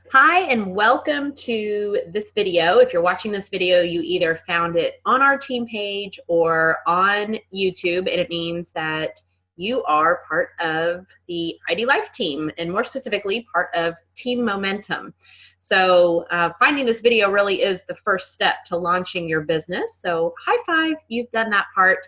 Hi, and welcome to this video. If you're watching this video, you either found it on our team page or on YouTube, and it means that you are part of the ID Life team, and more specifically, part of Team Momentum. So finding this video really is the first step to launching your business. So high five, you've done that part.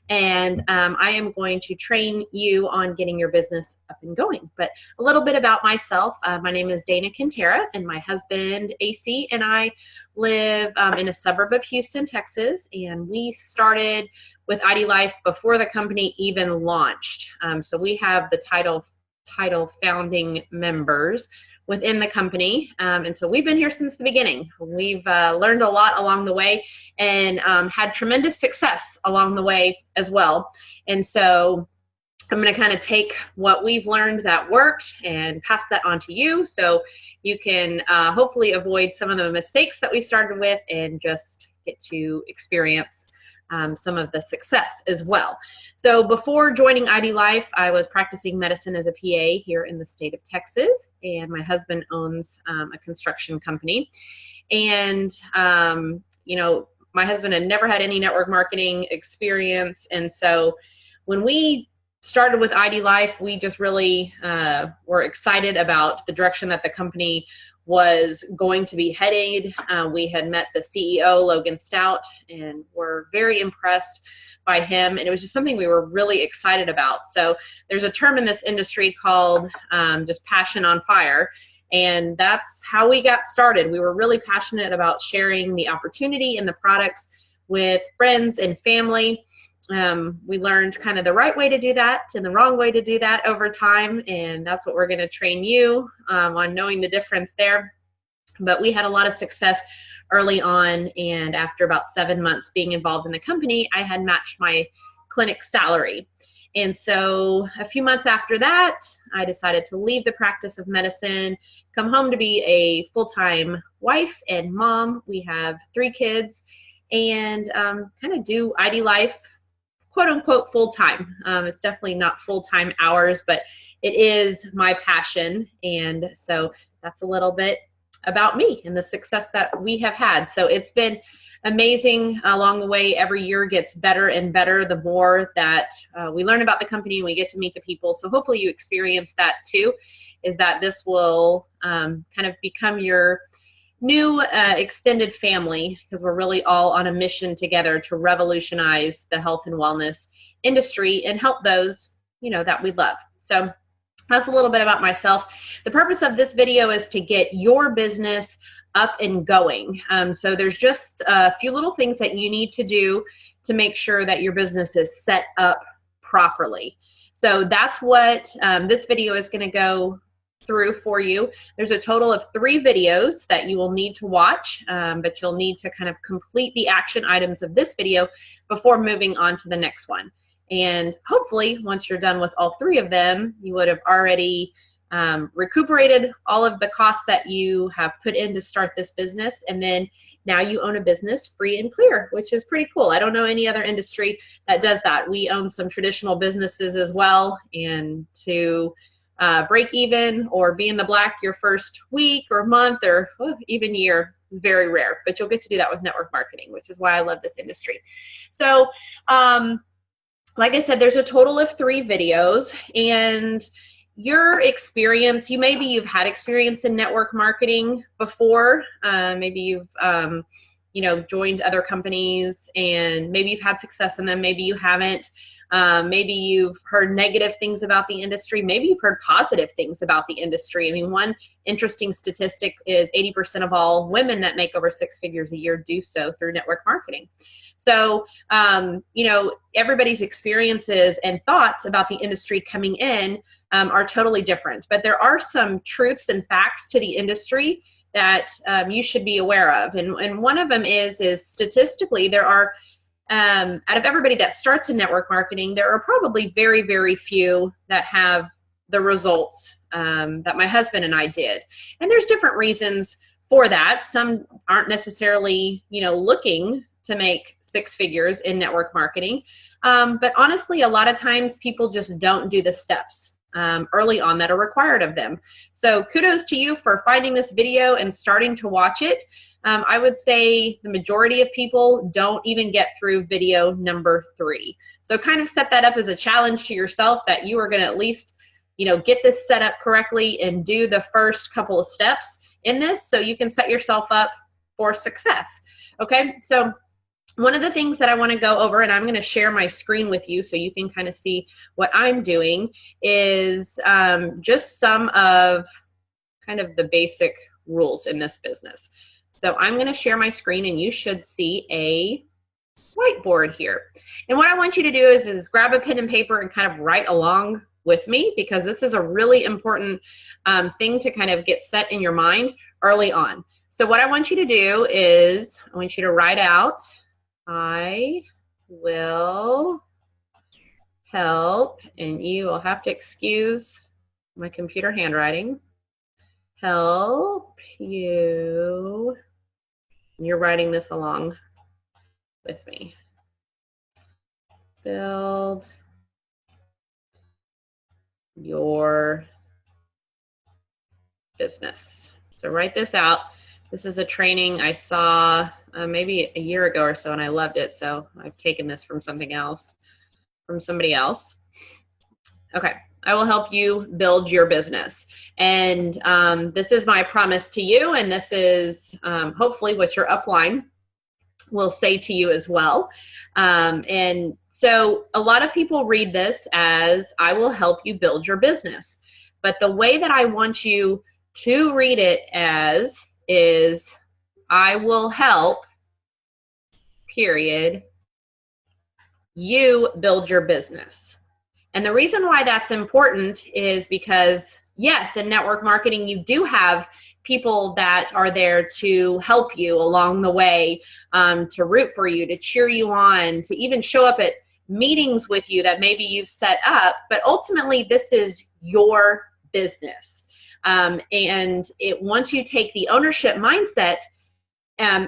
And I am going to train you on getting your business up and going. But a little bit about myself. My name is Dana Quintera, and my husband, AC, and I live in a suburb of Houston, Texas, and we started with ID Life before the company even launched. So we have the title founding members within the company, and so we've been here since the beginning. We've learned a lot along the way and had tremendous success along the way as well. And so I'm going to kind of take what we've learned that worked and pass that on to you, so you can hopefully avoid some of the mistakes that we started with and just get to experience some of the success as well. So before joining ID Life, I was practicing medicine as a PA here in the state of Texas, and my husband owns a construction company. And you know, my husband had never had any network marketing experience, and so when we started with ID Life, we just really were excited about the direction that the company was going to be headed. We had met the CEO, Logan Stout, and were very impressed by him, and it was just something we were really excited about. So there's a term in this industry called just passion on fire, and that's how we got started. We were really passionate about sharing the opportunity and the products with friends and family. We learned kind of the right way to do that and the wrong way to do that over time, and that's what we're going to train you on, knowing the difference there. But we had a lot of success early on, and after about 7 months being involved in the company, I had matched my clinic salary. And so a few months after that, I decided to leave the practice of medicine, come home to be a full-time wife and mom. We have 3 kids, and kind of do ID Life quote unquote full-time. It's definitely not full-time hours, but it is my passion. And so that's a little bit about me and the success that we have had. So it's been amazing along the way. Every year gets better and better the more that we learn about the company and we get to meet the people. So hopefully you experience that too, is that this will kind of become your new extended family, because we're really all on a mission together to revolutionize the health and wellness industry and help those, you know, that we love. So that's a little bit about myself. The purpose of this video is to get your business up and going. So there's just a few little things that you need to do to make sure that your business is set up properly. So that's what this video is going to go through for you. There's a total of 3 videos that you will need to watch, but you'll need to kind of complete the action items of this video before moving on to the next one. And hopefully once you're done with all 3 of them, you would have already recuperated all of the costs that you have put in to start this business, and then now you own a business free and clear, which is pretty cool. I don't know any other industry that does that. We own some traditional businesses as well, and to break even or be in the black your first week or month or even year is very rare, but you'll get to do that with network marketing, which is why I love this industry. So like I said, there's a total of 3 videos, and your experience, maybe you've had experience in network marketing before. Maybe you've you know, joined other companies and maybe you've had success in them, maybe you haven't. Maybe you've heard negative things about the industry. Maybe you've heard positive things about the industry. I mean, one interesting statistic is 80% of all women that make over 6 figures a year do so through network marketing. So, you know, everybody's experiences and thoughts about the industry coming in are totally different. But there are some truths and facts to the industry that you should be aware of. And one of them is statistically, there are out of everybody that starts in network marketing, there are probably very, very few that have the results that my husband and I did. And there's different reasons for that. Some aren't necessarily, you know, looking to make 6 figures in network marketing. But honestly, a lot of times people just don't do the steps. early on that are required of them. So kudos to you for finding this video and starting to watch it. I would say the majority of people don't even get through video number 3. So kind of set that up as a challenge to yourself that you are going to at least, get this set up correctly and do the first couple of steps in this so you can set yourself up for success. Okay, so one of the things that I want to go over, and I'm going to share my screen with you so you can kind of see what I'm doing, is just some of kind of the basic rules in this business. So I'm going to share my screen, and you should see a whiteboard here. And what I want you to do is grab a pen and paper and kind of write along with me, because this is a really important thing to kind of get set in your mind early on. So what I want you to do is I want you to write out, I will help, and you will have to excuse my computer handwriting, help you. You're writing this along with me. Build your business. So write this out. This is a training I saw maybe a year ago or so, and I loved it. So I've taken this from somebody else. Okay, I will help you build your business. And this is my promise to you, and this is hopefully what your upline will say to you as well. And so a lot of people read this as, I will help you build your business. But the way that I want you to read it as is, I will help, period, you build your business. And the reason why that's important is because, yes, in network marketing, you do have people that are there to help you along the way, to root for you, to cheer you on, to even show up at meetings with you that maybe you've set up. But ultimately, this is your business. And once you take the ownership mindset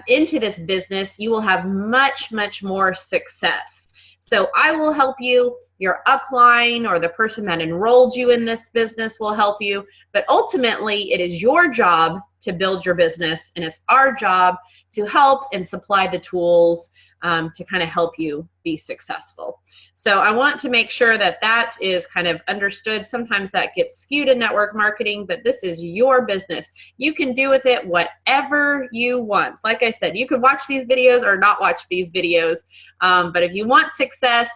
into this business, you will have much, much more success. So I will help you. Your upline or the person that enrolled you in this business will help you. But ultimately, it is your job to build your business, and it's our job to help and supply the tools to kind of help you be successful. So I want to make sure that that is kind of understood. Sometimes that gets skewed in network marketing, but this is your business. You can do with it whatever you want. Like I said, you could watch these videos or not watch these videos, but if you want success,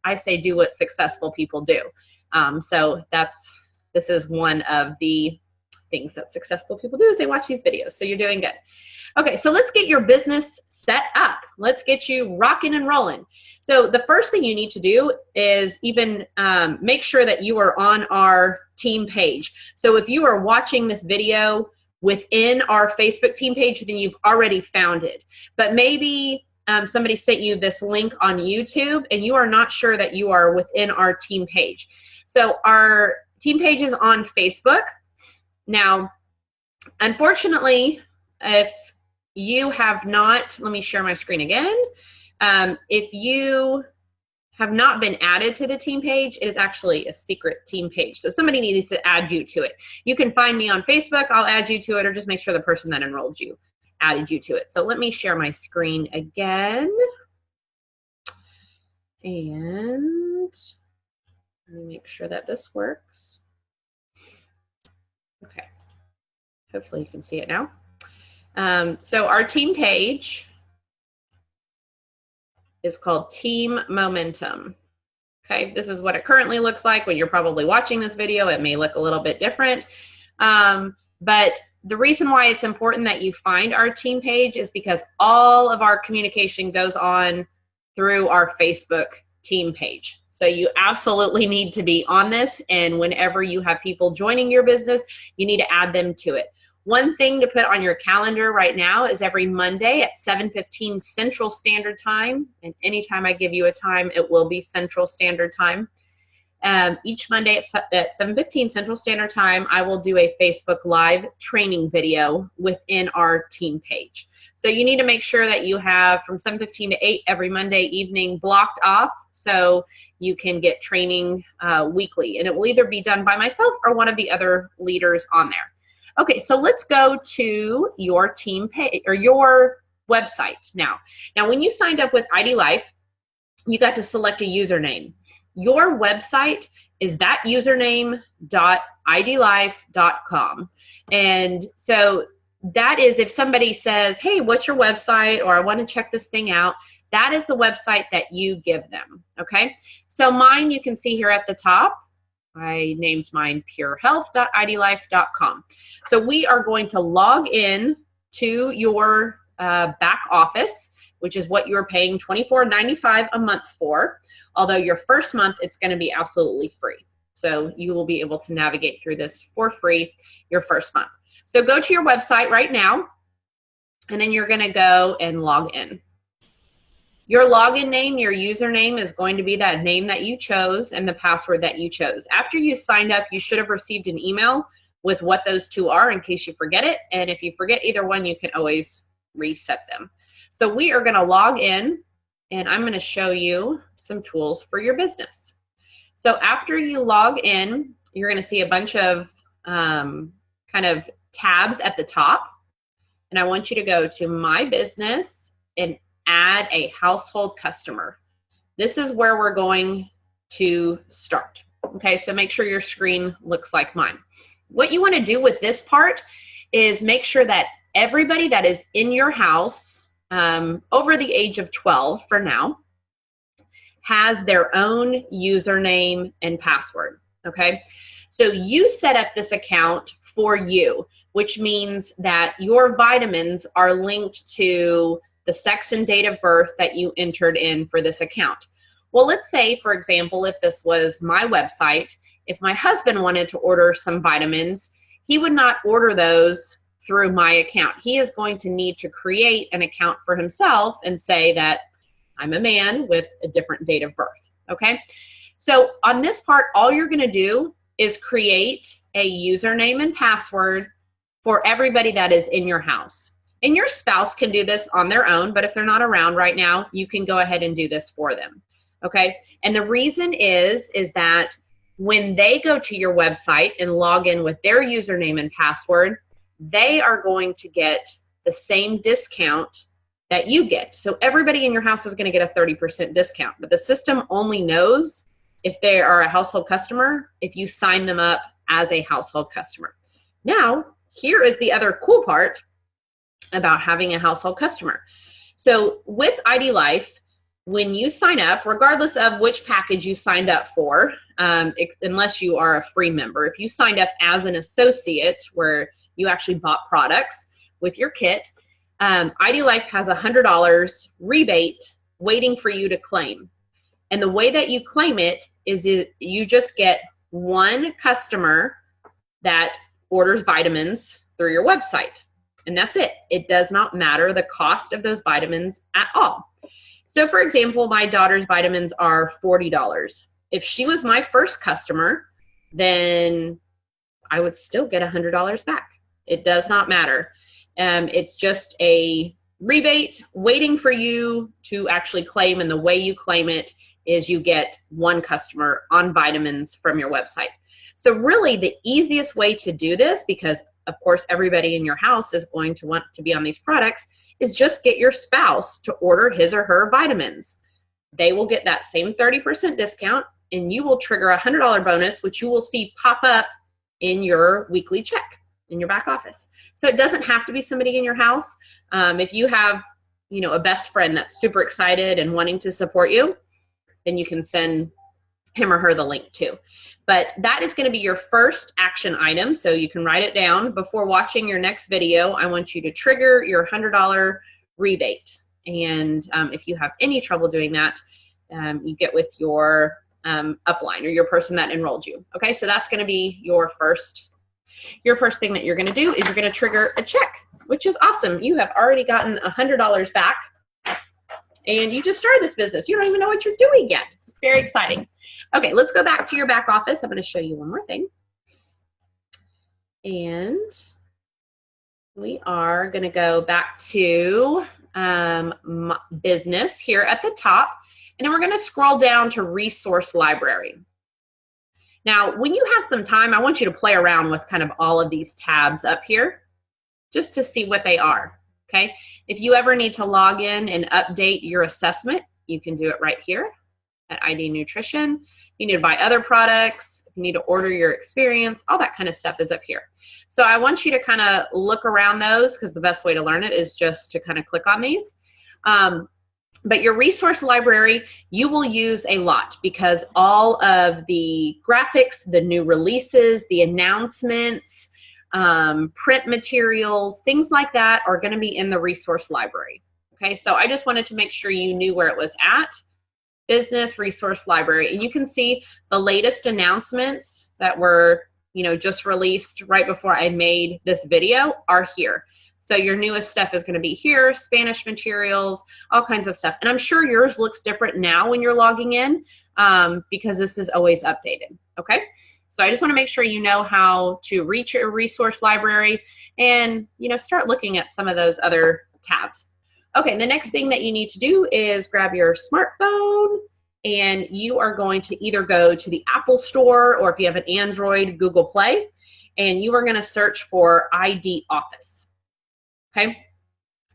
I say do what successful people do. So this is one of the things that successful people do, is they watch these videos. So you're doing good. Okay, so let's get your business set up. Let's get you rocking and rolling. So the first thing you need to do is even make sure that you are on our team page. So if you are watching this video within our Facebook team page, then you've already found it. But maybe somebody sent you this link on YouTube and you are not sure that you are within our team page. So our team page is on Facebook. Now, unfortunately, if you have not, let me share my screen again. If you have not been added to the team page, it is actually a secret team page. So somebody needs to add you to it. You can find me on Facebook, I'll add you to it, or just make sure the person that enrolled you added you to it. So let me share my screen again. And let me make sure that this works. Okay, hopefully you can see it now. So our team page is called Team Momentum. Okay, this is what it currently looks like. When you're probably watching this video, it may look a little bit different. But the reason why it's important that you find our team page is because all of our communication goes on through our Facebook team page. So you absolutely need to be on this, and whenever you have people joining your business, you need to add them to it. One thing to put on your calendar right now is every Monday at 7:15 Central Standard Time, and anytime I give you a time, it will be Central Standard Time. Each Monday at 7:15 Central Standard Time, I will do a Facebook Live training video within our team page. So you need to make sure that you have from 7:15 to 8 every Monday evening blocked off so you can get training weekly, and it will either be done by myself or one of the other leaders on there. Okay, so let's go to your team page or your website now. Now, when you signed up with ID Life, you got to select a username. Your website is that username.idlife.com. And so that is, if somebody says, hey, what's your website? Or I want to check this thing out, that is the website that you give them, okay? So mine, you can see here at the top, I named mine purehealth.idlife.com. So we are going to log in to your back office, which is what you're paying $24.95 a month for. Although your first month, it's going to be absolutely free. So you will be able to navigate through this for free your first month. So go to your website right now, and then you're going to go and log in. Your login name, your username is going to be that name that you chose and the password that you chose. After you signed up, you should have received an email with what those two are in case you forget it. And if you forget either one, you can always reset them. So we are going to log in, and I'm going to show you some tools for your business. So after you log in, you're going to see a bunch of kind of tabs at the top. And I want you to go to My Business and add a household customer. This is where we're going to start. Okay, so make sure your screen looks like mine. What you want to do with this part is make sure that everybody that is in your house over the age of 12 for now has their own username and password, okay? So you set up this account for you, which means that your vitamins are linked to the sex and date of birth that you entered in for this account. Well, let's say, for example, if this was my website, if my husband wanted to order some vitamins, he would not order those through my account. He is going to need to create an account for himself and say that I'm a man with a different date of birth, okay? So on this part, all you're gonna do is create a username and password for everybody that is in your house. And your spouse can do this on their own, but if they're not around right now, you can go ahead and do this for them, okay? And the reason is that when they go to your website and log in with their username and password, they are going to get the same discount that you get. So everybody in your house is going to get a 30% discount, but the system only knows if they are a household customer if you sign them up as a household customer. Now, here is the other cool part about having a household customer. So with ID Life, when you sign up, regardless of which package you signed up for, unless you are a free member, if you signed up as an associate where you actually bought products with your kit, ID Life has a $100 rebate waiting for you to claim. And the way that you claim it is you just get one customer that orders vitamins through your website. And that's it. It does not matter the cost of those vitamins at all. So for example, my daughter's vitamins are $40. If she was my first customer, then I would still get $100 back. It does not matter. It's just a rebate waiting for you to actually claim, and the way you claim it is you get one customer on vitamins from your website. So really the easiest way to do this, because of course everybody in your house is going to want to be on these products, is just get your spouse to order his or her vitamins. They will get that same 30% discount, and you will trigger a $100 bonus, which you will see pop up in your weekly check in your back office. So it doesn't have to be somebody in your house. If you have, a best friend that's super excited and wanting to support you, then you can send him or her the link too. But that is going to be your first action item, so you can write it down. Before watching your next video, I want you to trigger your $100 rebate. And if you have any trouble doing that, you get with your upline or your person that enrolled you. Okay, so that's going to be your first thing that you're going to do is you're going to trigger a check, which is awesome. You have already gotten $100 back, and you just started this business. You don't even know what you're doing yet. It's very exciting. Okay, let's go back to your back office. I'm going to show you one more thing. And we are going to go back to business here at the top. And then we're going to scroll down to Resource Library. Now, when you have some time, I want you to play around with kind of all of these tabs up here just to see what they are, okay? If you ever need to log in and update your assessment, you can do it right here at ID Nutrition. You need to buy other products, if you need to order your experience, all that kind of stuff is up here. So I want you to kind of look around those because the best way to learn it is just to kind of click on these. But your resource library, you will use a lot because all of the graphics, the new releases, the announcements, print materials, things like that are going to be in the resource library. Okay, so I just wanted to make sure you knew where it was at. Business Resource Library. And you can see the latest announcements that were, just released right before I made this video are here. So your newest stuff is going to be here, Spanish materials, all kinds of stuff. And I'm sure yours looks different now when you're logging in because this is always updated, okay? So I just want to make sure you know how to reach your resource library and, start looking at some of those other tabs. Okay, the next thing that you need to do is grab your smartphone and you are going to either go to the Apple Store or if you have an Android, Google Play, and you are going to search for ID Office. Okay,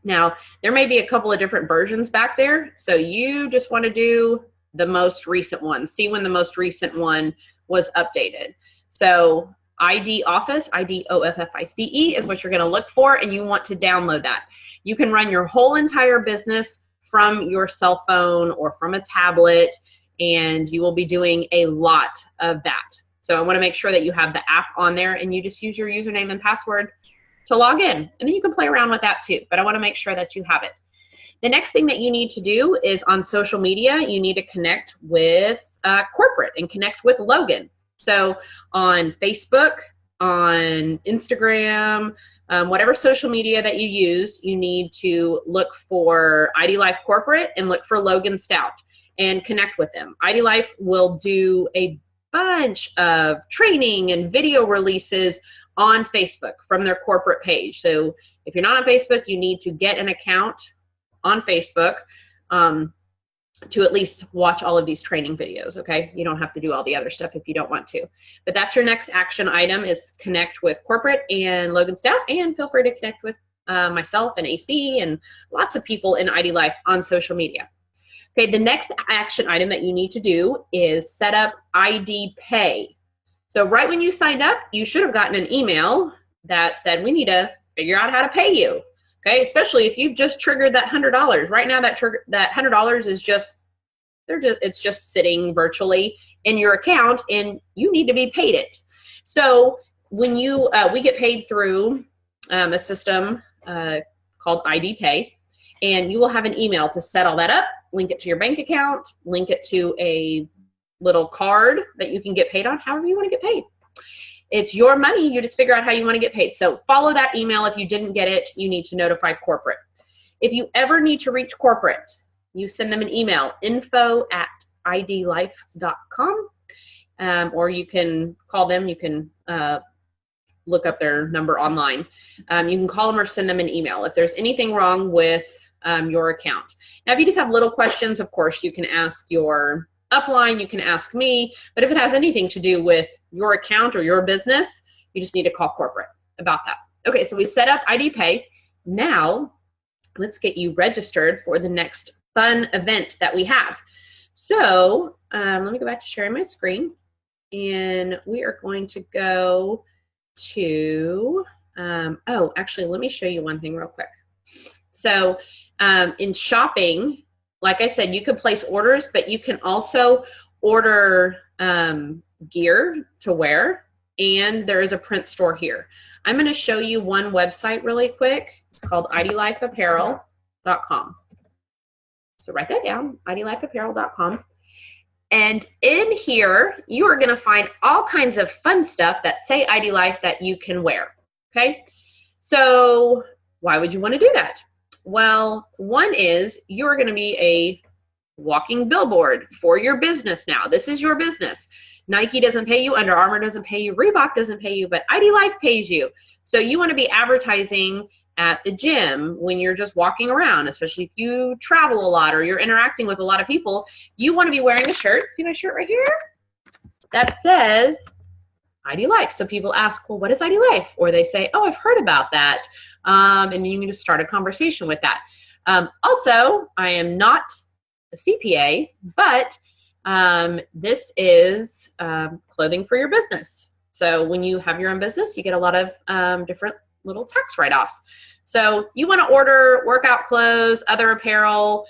now there may be a couple of different versions back there, so you just want to do the most recent one. See when the most recent one was updated. So ID Office, IDOFFICE is what you're going to look for, and you want to download that. You can run your whole entire business from your cell phone or from a tablet, and you will be doing a lot of that. So I want to make sure that you have the app on there, and you just use your username and password to log in, and then you can play around with that too, but I want to make sure that you have it. The next thing that you need to do is on social media, you need to connect with corporate and connect with Logan. So on Facebook, on Instagram, whatever social media that you use, you need to look for ID Life Corporate and look for Logan Stout and connect with them. ID Life will do a bunch of training and video releases on Facebook from their corporate page. So if you're not on Facebook, you need to get an account on Facebook to at least watch all of these training videos, okay? You don't have to do all the other stuff if you don't want to. But that's your next action item is connect with corporate and Logan Stout, and feel free to connect with myself and AC and lots of people in ID Life on social media. Okay, the next action item that you need to do is set up ID Pay. So right when you signed up, you should have gotten an email that said, we need to figure out how to pay you. Okay, especially if you've just triggered that $100. Right now, that $100 is it's just sitting virtually in your account, and you need to be paid it. So when we get paid through a system called ID Pay, and you will have an email to set all that up, link it to your bank account, link it to a little card that you can get paid on, however you want to get paid. It's your money, you just figure out how you want to get paid. So follow that email. If you didn't get it, you need to notify corporate. If you ever need to reach corporate, you send them an email, info@idlife.com, or you can call them. You can look up their number online. You can call them or send them an email if there's anything wrong with your account. Now, if you just have little questions, of course, you can ask your upline, you can ask me, but if it has anything to do with your account or your business, you just need to call corporate about that. Okay, so we set up ID Pay. Now, let's get you registered for the next fun event that we have. So, let me go back to sharing my screen, and we are going to go to, actually, let me show you one thing real quick. So, in shopping, like I said, you can place orders, but you can also order gear to wear, and there is a print store here. I'm going to show you one website really quick. It's called idlifeapparel.com. So write that down, idlifeapparel.com. And in here, you are going to find all kinds of fun stuff that say ID Life that you can wear, okay? So why would you want to do that? Well, one is you're going to be a walking billboard for your business now. This is your business. Nike doesn't pay you, Under Armour doesn't pay you, Reebok doesn't pay you, but ID Life pays you. So you want to be advertising at the gym, when you're just walking around, especially if you travel a lot or you're interacting with a lot of people, you want to be wearing a shirt. See my shirt right here? That says ID Life. So people ask, well, what is ID Life? Or they say, oh, I've heard about that. And then you can just start a conversation with that. Also, I am not a CPA, but this is clothing for your business. So when you have your own business, you get a lot of different little tax write-offs. So you want to order workout clothes, other apparel,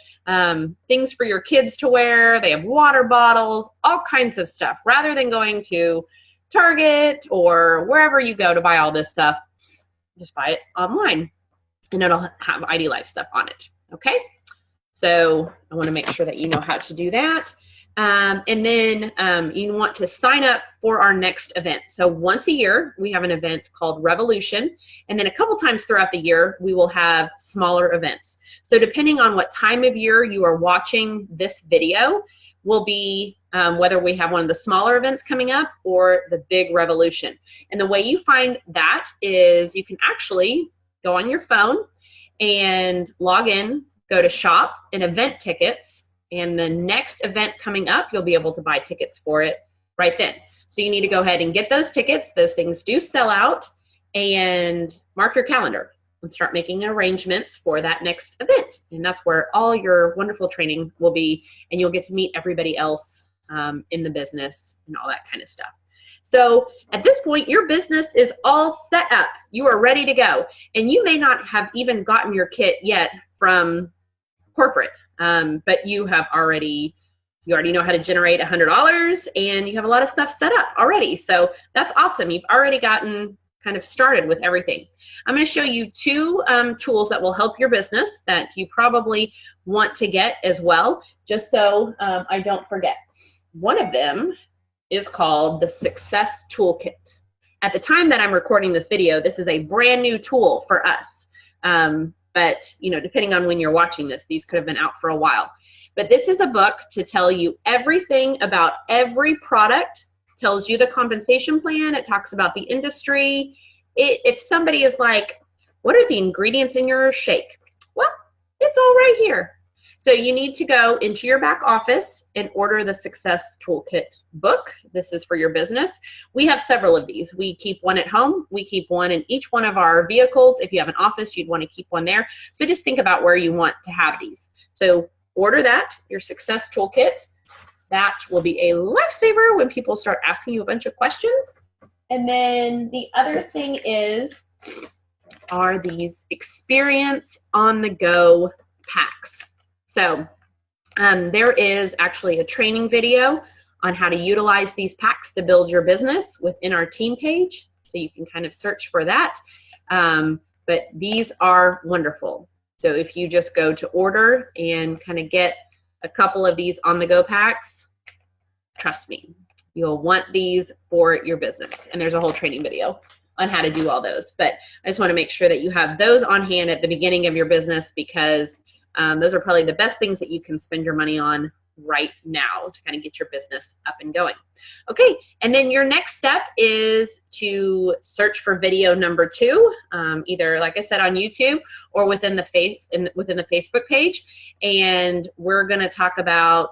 things for your kids to wear. They have water bottles, all kinds of stuff. Rather than going to Target or wherever you go to buy all this stuff, just buy it online, and it'll have ID Life stuff on it. Okay, so I want to make sure that you know how to do that. And then you want to sign up for our next event. So once a year, we have an event called Revolution. And then a couple times throughout the year, we will have smaller events. So depending on what time of year you are watching this video, will be whether we have one of the smaller events coming up or the big Revolution. And the way you find that is you can actually go on your phone and log in, go to shop and event tickets, and the next event coming up, you'll be able to buy tickets for it right then. So you need to go ahead and get those tickets. Those things do sell out, and mark your calendar and start making arrangements for that next event. And that's where all your wonderful training will be, and you'll get to meet everybody else in the business and all that kind of stuff. So at this point, your business is all set up. You are ready to go. And you may not have even gotten your kit yet from corporate. But you already know how to generate $100, and you have a lot of stuff set up already. So that's awesome. You've already gotten kind of started with everything. I'm going to show you two tools that will help your business that you probably want to get as well, just so I don't forget. One of them is called the Success Toolkit. At the time that I'm recording this video, this is a brand new tool for us. But, you know, depending on when you're watching this, these could have been out for a while. But this is a book to tell you everything about every product, tells you the compensation plan, it talks about the industry. If somebody is like, what are the ingredients in your shake? Well, it's all right here. So you need to go into your back office and order the Success Toolkit book. This is for your business. We have several of these. We keep one at home. We keep one in each one of our vehicles. If you have an office, you'd want to keep one there. So just think about where you want to have these. So order that, your Success Toolkit. That will be a lifesaver when people start asking you a bunch of questions. And then the other thing are these Experience on the Go packs. So there is actually a training video on how to utilize these packs to build your business within our team page. So you can kind of search for that. But these are wonderful. So if you just go to order and kind of get a couple of these on-the-go packs, trust me, you'll want these for your business. And there's a whole training video on how to do all those. But I just want to make sure that you have those on hand at the beginning of your business, because those are probably the best things that you can spend your money on right now to kind of get your business up and going. Okay, and then your next step is to search for video number 2, either, like I said, on YouTube or within the Facebook page. And we're going to talk about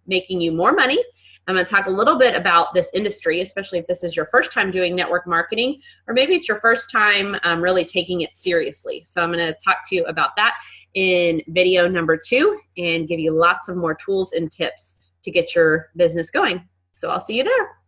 making you more money. I'm going to talk a little bit about this industry, especially if this is your first time doing network marketing, or maybe it's your first time really taking it seriously. So I'm going to talk to you about that in video number 2 and give you lots of more tools and tips to get your business going. So I'll see you there.